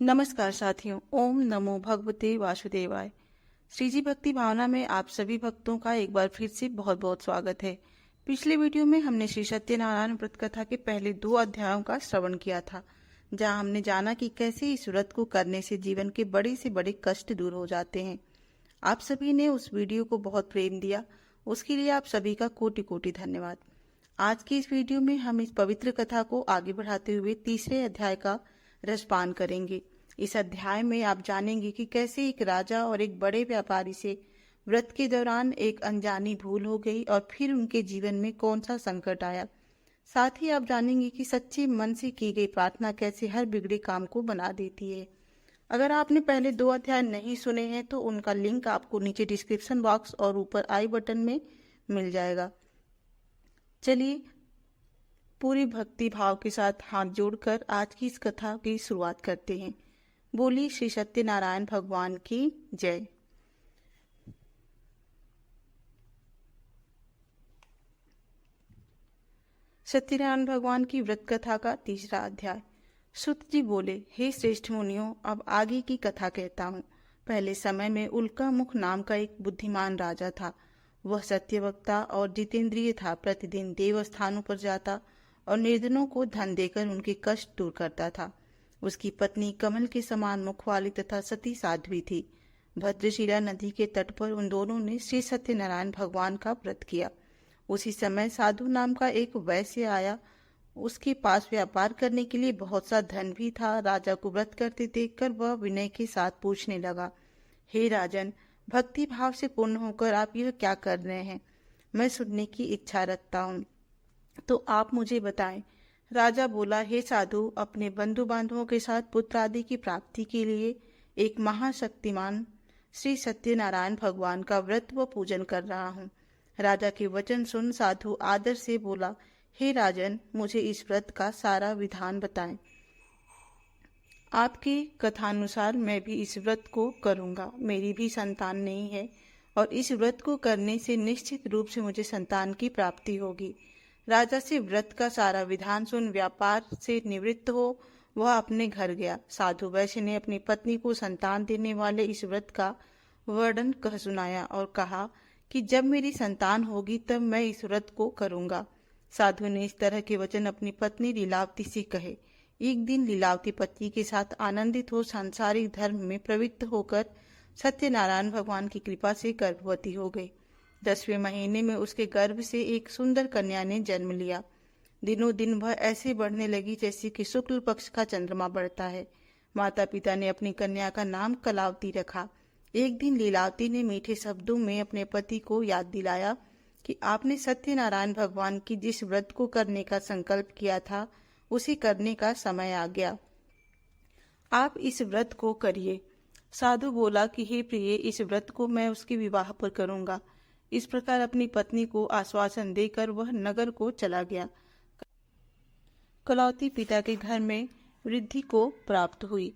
नमस्कार साथियों, ओम नमो भगवते वासुदेवाय। श्री जी भक्ति भावना में आप सभी भक्तों का एक बार फिर से बहुत बहुत स्वागत है। पिछले वीडियो में हमने श्री सत्यनारायण व्रत कथा के पहले 2 अध्यायों का श्रवण किया था, जहां हमने जाना कि कैसे इस व्रत को करने से जीवन के बड़े से बड़े कष्ट दूर हो जाते हैं। आप सभी ने उस वीडियो को बहुत प्रेम दिया, उसके लिए आप सभी का कोटि कोटि धन्यवाद। आज की इस वीडियो में हम इस पवित्र कथा को आगे बढ़ाते हुए तीसरे अध्याय का रसपान करेंगे। इस अध्याय में आप जानेंगे कि कैसे एक राजा और एक बड़े व्यापारी से व्रत के दौरान एक अनजानी भूल हो गई और फिर उनके जीवन में कौन सा संकट आया। साथ ही आप जानेंगे कि सच्चे मन से की गई प्रार्थना कैसे हर बिगड़े काम को बना देती है। अगर आपने पहले 2 अध्याय नहीं सुने हैं तो उनका लिंक आपको नीचे डिस्क्रिप्शन बॉक्स और ऊपर आई बटन में मिल जाएगा। चलिए पूरी भक्ति भाव के साथ हाथ जोड़कर आज की इस कथा की शुरुआत करते हैं। बोली श्री सत्यनारायण भगवान की जय। सत्यनारायण भगवान की व्रत कथा का तीसरा अध्याय। सुत जी बोले, हे श्रेष्ठ मुनियों, अब आगे की कथा कहता हूँ। पहले समय में उल्का मुख नाम का एक बुद्धिमान राजा था। वह सत्यवक्ता और जितेंद्रिय था। प्रतिदिन देवस्थानों पर जाता और निर्धनों को धन देकर उनके कष्ट दूर करता था। उसकी पत्नी कमल के समान मुख वाली तथा सती साध्वी थी। भद्रशिला नदी के तट पर उन दोनों ने श्री सत्यनारायण भगवान का व्रत किया। उसी समय साधु नाम का एक वैश्य आया। उसके पास व्यापार करने के लिए बहुत सा धन भी था। राजा को व्रत करते देखकर वह विनय के साथ पूछने लगा, हे राजन, भक्ति भाव से पूर्ण होकर आप यह क्या कर रहे हैं? मैं सुनने की इच्छा रखता हूँ, तो आप मुझे बताएं। राजा बोला, हे साधु, अपने बंधु बांधवों के साथ पुत्र आदि की प्राप्ति के लिए एक महाशक्तिमान श्री सत्यनारायण भगवान का व्रत व पूजन कर रहा हूँ। राजा के वचन सुन साधु आदर से बोला, हे राजन, मुझे इस व्रत का सारा विधान बताएं। आपकी कथानुसार मैं भी इस व्रत को करूंगा। मेरी भी संतान नहीं है और इस व्रत को करने से निश्चित रूप से मुझे संतान की प्राप्ति होगी। राजा से व्रत का सारा विधान सुन व्यापार से निवृत्त हो वह अपने घर गया। साधु वैश्य ने अपनी पत्नी को संतान देने वाले इस व्रत का वर्णन कह सुनाया और कहा कि जब मेरी संतान होगी तब मैं इस व्रत को करूंगा। साधु ने इस तरह के वचन अपनी पत्नी लीलावती से कहे। एक दिन लीलावती पति के साथ आनंदित हो सांसारिक धर्म में प्रवृत्त होकर सत्यनारायण भगवान की कृपा से गर्भवती हो गई। 10वें महीने में उसके गर्भ से एक सुंदर कन्या ने जन्म लिया। दिनों दिन वह ऐसे बढ़ने लगी जैसे कि शुक्ल पक्ष का चंद्रमा बढ़ता है। माता पिता ने अपनी कन्या का नाम कलावती रखा। एक दिन लीलावती ने मीठे शब्दों में अपने पति को याद दिलाया कि आपने सत्यनारायण भगवान की जिस व्रत को करने का संकल्प किया था उसे करने का समय आ गया। आप इस व्रत को करिए। साधु बोला कि हे प्रिय, इस व्रत को मैं उसके विवाह पर करूंगा। इस प्रकार अपनी पत्नी को आश्वासन देकर वह नगर को चला गया। कलावती पिता के घर में वृद्धि को प्राप्त हुई।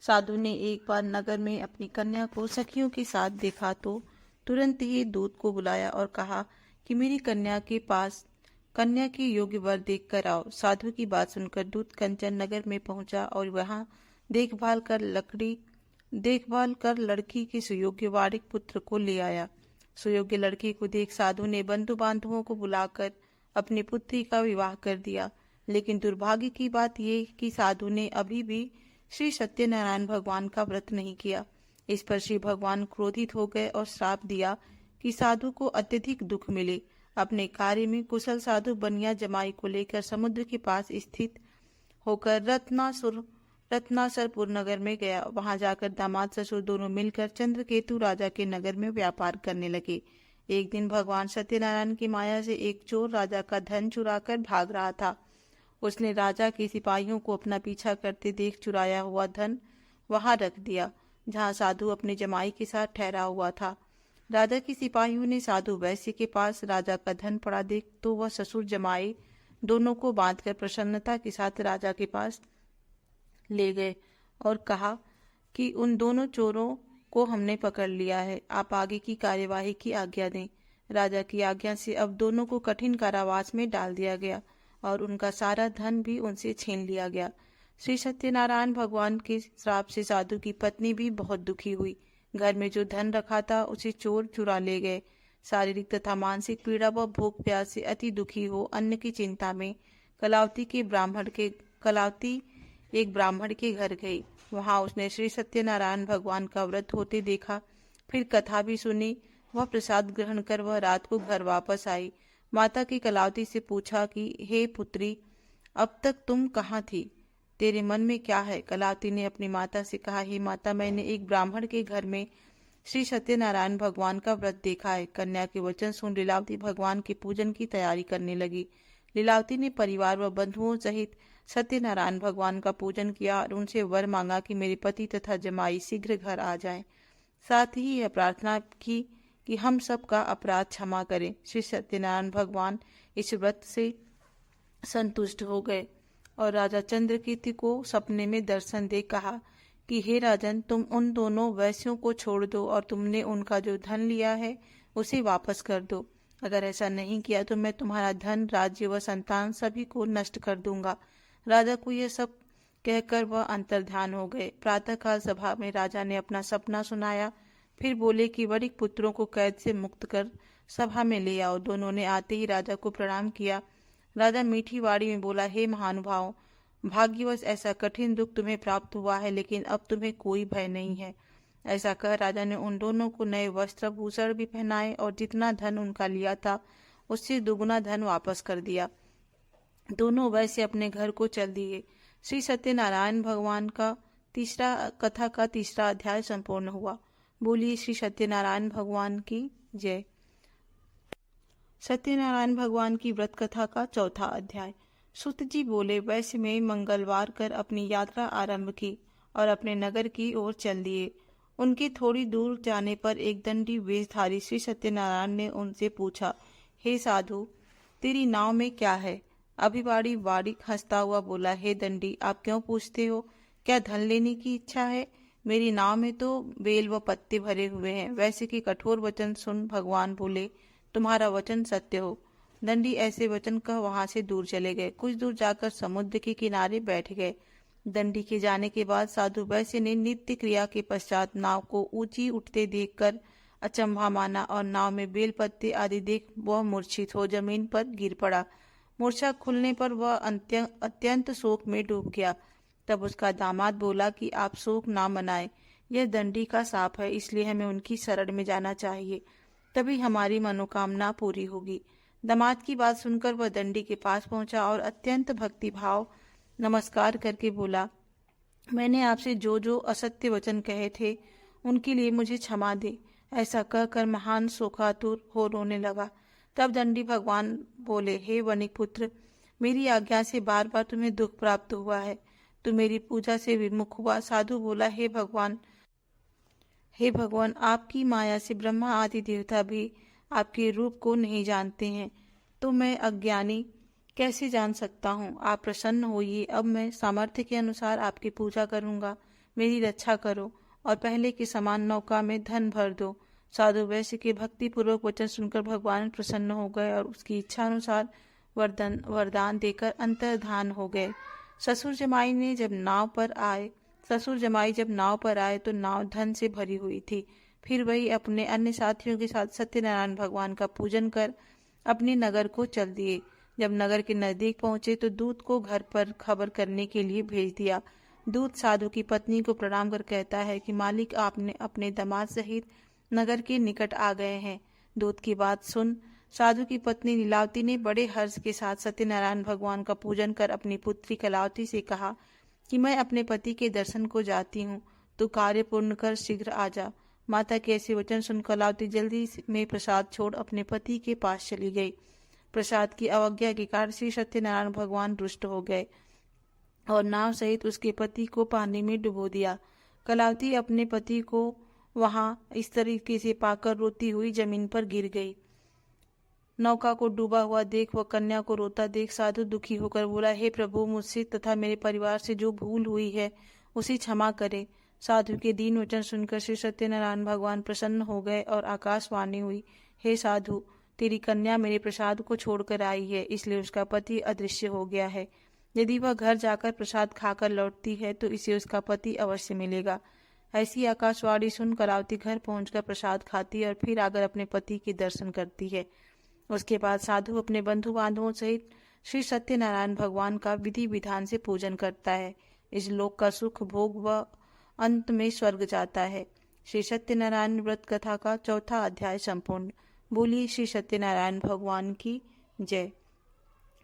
साधु ने एक बार नगर में अपनी कन्या को सखियों के साथ देखा तो तुरंत ही दूत को बुलाया और कहा कि मेरी कन्या के पास कन्या के योग्य वर देख कर आओ। साधु की बात सुनकर दूत कंचन नगर में पहुंचा और वहां देखभाल कर लड़की के सुयोग्य वारिक पुत्र को ले आया। सुयोग्य लड़की को देख साधु ने बंधु बांधवों को बुलाकर अपनी पुत्री का विवाह कर दिया। लेकिन दुर्भाग्य की बात ये कि साधु ने अभी भी श्री सत्यनारायण भगवान का व्रत नहीं किया। इस पर श्री भगवान क्रोधित हो गए और श्राप दिया कि साधु को अत्यधिक दुख मिले। अपने कार्य में कुशल साधु बनिया जमाई को लेकर समुद्र के पास स्थित होकर रत्नासरपुर नगर में गया। वहां जाकर दामाद ससुर दोनों मिलकर चंद्रकेतु राजा के नगर में व्यापार करने लगे। एक दिन भगवान सत्यनारायण की माया से एक चोर राजा का धन चुराकर भाग रहा था। उसने राजा के सिपाहियों को अपना पीछा करते देख चुराया हुआ धन वहां रख दिया जहां साधु अपने जमाई के साथ ठहरा हुआ था। राजा के सिपाहियों ने साधु वैश्य के पास राजा का धन पड़ा देख तो वह ससुर जमाई दोनों को बांधकर प्रसन्नता के साथ राजा के पास ले गए और कहा कि उन दोनों चोरों को हमने पकड़ लिया है, आप आगे की कार्यवाही की आज्ञा दें। राजा की आज्ञा से अब दोनों को कठिन कारावास में डाल दिया गया और उनका सारा धन भी उनसे छीन लिया गया। श्री सत्यनारायण भगवान के श्राप से साधु की पत्नी भी बहुत दुखी हुई। घर में जो धन रखा था उसे चोर चुरा ले गए। शारीरिक तथा मानसिक पीड़ा व भूख प्यास से अति दुखी हो अन्न की चिंता में कलावती एक ब्राह्मण के घर गई। वहां उसने श्री सत्यनारायण भगवान का व्रत होते देखा, फिर कथा भी सुनी। वह प्रसाद ग्रहण कर वह रात को घर वापस आई। माता की कलावती से पूछा कि हे पुत्री, अब तक तुम कहाँ थी? तेरे मन में क्या है? कलावती ने अपनी माता से कहा, हे माता, मैंने एक ब्राह्मण के घर में श्री सत्यनारायण भगवान का व्रत देखा है। कन्या के वचन सुन लीलावती भगवान के पूजन की तैयारी करने लगी। लीलावती ने परिवार व बंधुओं सहित सत्यनारायण भगवान का पूजन किया और उनसे वर मांगा कि मेरे पति तथा जमाई शीघ्र घर आ जाएं। साथ ही यह प्रार्थना की कि हम सब का अपराध क्षमा करें। श्री सत्यनारायण भगवान इस व्रत से संतुष्ट हो गए और राजा चंद्रकीर्ति को सपने में दर्शन दे कहा कि हे राजन, तुम उन दोनों वैश्यों को छोड़ दो और तुमने उनका जो धन लिया है उसे वापस कर दो। अगर ऐसा नहीं किया तो मैं तुम्हारा धन, राज्य व संतान सभी को नष्ट कर दूंगा। राजा को यह सब कहकर वह अंतर्ध्यान हो गए। प्रातःकाल सभा में राजा ने अपना सपना सुनाया, फिर बोले कि वणिक पुत्रों को कैद से मुक्त कर सभा में ले आओ। दोनों ने आते ही राजा को प्रणाम किया। राजा मीठी वाणी में बोला, हे महानुभाव, भाग्यवश ऐसा कठिन दुख तुम्हें प्राप्त हुआ है, लेकिन अब तुम्हें कोई भय नहीं है। ऐसा कह राजा ने उन दोनों को नए वस्त्र भूषण भी पहनाए और जितना धन उनका लिया था उससे दुगुना धन वापस कर दिया। दोनों वैसे अपने घर को चल दिए। श्री सत्यनारायण भगवान का कथा का तीसरा अध्याय संपूर्ण हुआ। बोलिए श्री सत्यनारायण भगवान की जय। सत्यनारायण भगवान की व्रत कथा का चौथा अध्याय। सुत जी बोले, वैश्य में मंगलवार कर अपनी यात्रा आरंभ की और अपने नगर की ओर चल दिए। उनके थोड़ी दूर जाने पर एक दंडी वेशधारी श्री सत्यनारायण ने उनसे पूछा, हे साधु, तेरी नाव में क्या है? अभिवाड़ी वाड़ी हंसता हुआ बोला, हे दंडी, आप क्यों पूछते हो? क्या धन लेने की इच्छा है? मेरी नाव में तो बेल व पत्ते भरे हुए हैं। वैसे के कठोर वचन सुन भगवान बोले, तुम्हारा वचन सत्य हो। दंडी ऐसे वचन कह वहां से दूर चले गए। कुछ दूर जाकर समुद्र के किनारे बैठ गए। दंडी के जाने के बाद साधु वैश्य ने नित्य क्रिया के पश्चात नाव को ऊंची उठते देखकर अचंभा माना और नाव में बेल पत्ते आदि देख वह मूर्छित हो जमीन पर गिर पड़ा। मूर्छा खुलने पर वह अत्यंत शोक में डूब गया। तब उसका दामाद बोला कि आप शोक ना मनाएं, यह दंडी का शाप है, इसलिए हमें उनकी शरण में जाना चाहिए, तभी हमारी मनोकामना पूरी होगी। दामाद की बात सुनकर वह दंडी के पास पहुंचा और अत्यंत भक्तिभाव नमस्कार करके बोला, मैंने आपसे जो जो असत्य वचन कहे थे उनके लिए मुझे क्षमा दे। ऐसा कहकर महान शोकातुर हो रोने लगा। तब दंडी भगवान बोले, हे वणिक पुत्र, मेरी आज्ञा से बार बार तुम्हें दुख प्राप्त हुआ है, तू मेरी पूजा से विमुख हुआ। साधु बोला, हे भगवान, आपकी माया से ब्रह्मा आदि देवता भी आपके रूप को नहीं जानते हैं, तो मैं अज्ञानी कैसे जान सकता हूँ? आप प्रसन्न होइए, अब मैं सामर्थ्य के अनुसार आपकी पूजा करूँगा। मेरी रक्षा करो और पहले के समान नौका में धन भर दो। साधु वैश्य के भक्ति पूर्वक वचन सुनकर भगवान प्रसन्न हो गए और उसकी इच्छा अनुसार वरदान देकर अंतर्धान हो गए। ससुर जमाई जब नाव पर आए तो नाव धन से भरी हुई थी। फिर वही अपने अन्य साथियों के साथ सत्यनारायण भगवान का पूजन कर अपने नगर को चल दिए। जब नगर के नजदीक पहुंचे तो दूत को घर पर खबर करने के लिए भेज दिया। दूत साधु की पत्नी को प्रणाम कर कहता है कि मालिक आपने अपने दामाद सहित नगर के निकट आ गए हैं। दूत की बात सुन साधु की पत्नी लीलावती ने बड़े हर्ष के साथ सत्यनारायण भगवान का पूजन कर अपनी पुत्री कलावती से कहा कि मैं अपने पति के दर्शन को जाती हूँ, तू कार्य पूर्ण कर शीघ्र आ जा। माता के ऐसे वचन सुन कलावती जल्दी में प्रसाद छोड़ अपने पति के पास चली गई। प्रसाद की अवज्ञा के कारण श्री सत्यनारायण भगवान रुष्ट हो गए और नाव सहित उसके पति को पानी में डुबो दिया। कलावती अपने पति को वहां इस तरीके से पाकर रोती हुई जमीन पर गिर गई। नौका को डूबा हुआ देख व कन्या को रोता देख साधु दुखी होकर बोला, हे प्रभु, मुझसे तथा मेरे परिवार से जो भूल हुई है उसे क्षमा करे। साधु के दीन वचन सुनकर श्री सत्यनारायण भगवान प्रसन्न हो गए और आकाशवाणी हुई, हे साधु, तेरी कन्या मेरे प्रसाद को छोड़कर आई है, इसलिए उसका पति अदृश्य हो गया है। यदि वह घर जाकर प्रसाद खाकर लौटती है तो इसे उसका पति अवश्य मिलेगा। ऐसी आकाशवाणी सुन करावती घर पहुंचकर प्रसाद खाती है और फिर आकर अपने पति के दर्शन करती है। उसके बाद साधु अपने बंधु बांधवों सहित श्री सत्यनारायण भगवान का विधि विधान से पूजन करता है। इस लोक का सुख भोग व अंत में स्वर्ग जाता है। श्री सत्यनारायण व्रत कथा का 4था अध्याय संपूर्ण। बोलिए श्री सत्यनारायण भगवान की जय।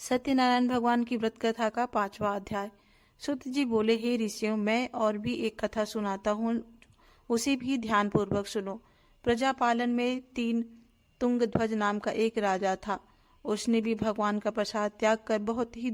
सत्यनारायण भगवान की व्रत कथा का 5वां अध्याय। सूत जी बोले, हे ऋषियों, मैं और भी एक कथा सुनाता हूँ, उसे भी ध्यान पूर्वक सुनो। प्रजापालन में 3 तुंगध्वज नाम का एक राजा था। उसने भी भगवान का प्रसाद त्याग कर बहुत ही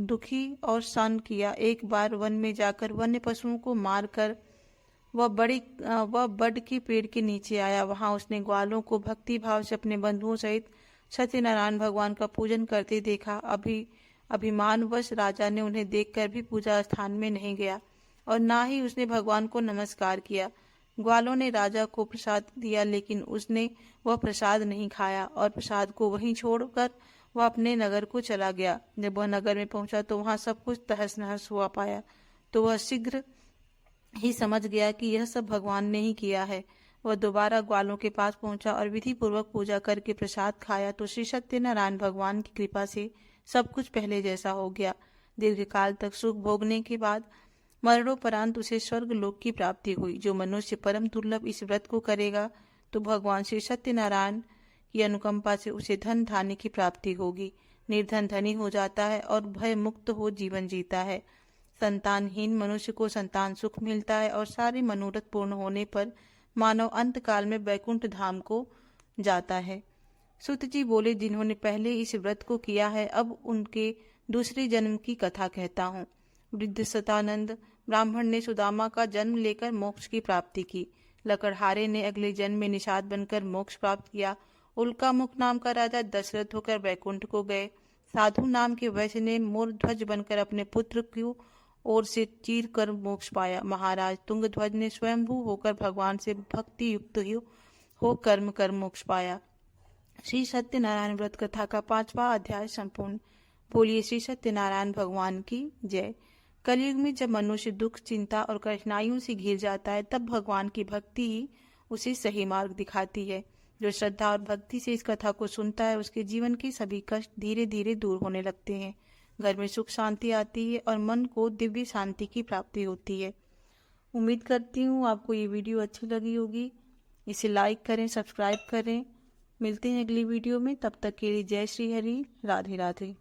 दुखी और शान किया। एक बार वन में जाकर वन्य पशुओं को मारकर वह बड़ के पेड़ के नीचे आया। वहां उसने ग्वालों को भक्ति भाव से अपने बंधुओं सहित सत्यनारायण भगवान का पूजन करते देखा। अभिमानवश राजा ने उन्हें देखकर भी पूजा स्थान में नहीं गया और ना ही उसने भगवान को नमस्कार किया। ग्वालों ने राजा को प्रसाद दिया, लेकिन उसने वह प्रसाद नहीं खाया और प्रसाद को वहीं छोड़कर वह अपने नगर को चला गया। जब वह नगर में पहुंचा तो वहां सब कुछ तहस नहस हुआ पाया, तो वह शीघ्र ही समझ गया कि यह सब भगवान ने ही किया है। वह दोबारा ग्वालों के पास पहुंचा और विधि पूर्वक पूजा करके प्रसाद खाया तो श्री सत्यनारायण भगवान की कृपा से सब कुछ पहले जैसा हो गया। दीर्घकाल तक सुख भोगने के बाद मरणोपरांत उसे स्वर्ग लोक की प्राप्ति हुई। जो मनुष्य परम दुर्लभ इस व्रत को करेगा तो भगवान श्री सत्यनारायण की अनुकंपा से उसे धन धान्य की प्राप्ति होगी। निर्धन धनी हो जाता है और भय मुक्त हो जीवन जीता है। संतानहीन मनुष्य को संतान सुख मिलता है और सारे मनोरथ पूर्ण होने पर मानव अंत काल में वैकुंठ धाम को जाता है। सूत जी बोले, जिन्होंने पहले इस व्रत को किया है, अब उनके दूसरे जन्म की कथा कहता हूँ। वृद्ध सतानंद ब्राह्मण ने सुदामा का जन्म लेकर मोक्ष की प्राप्ति की। लकड़हारे ने अगले जन्म में निषाद बनकर मोक्ष प्राप्त किया। उल्का मुख नाम का राजा दशरथ होकर वैकुंठ को गए। साधु नाम के वैश्य ने मोरध्वज बनकर अपने पुत्र की ओर से चीर कर मोक्ष पाया। महाराज तुंगध्वज ने स्वयंभू होकर भगवान से भक्ति युक्त हो कर्म कर मोक्ष पाया। श्री सत्यनारायण व्रत कथा का 5वां अध्याय संपूर्ण। बोलिए श्री सत्यनारायण भगवान की जय। कलयुग में जब मनुष्य दुख, चिंता और कठिनाइयों से घिर जाता है, तब भगवान की भक्ति ही उसे सही मार्ग दिखाती है। जो श्रद्धा और भक्ति से इस कथा को सुनता है, उसके जीवन के सभी कष्ट धीरे धीरे दूर होने लगते हैं। घर में सुख शांति आती है और मन को दिव्य शांति की प्राप्ति होती है। उम्मीद करती हूँ आपको ये वीडियो अच्छी लगी होगी। इसे लाइक करें, सब्सक्राइब करें। मिलते हैं अगली वीडियो में, तब तक के लिए जय श्री हरि, राधे राधे।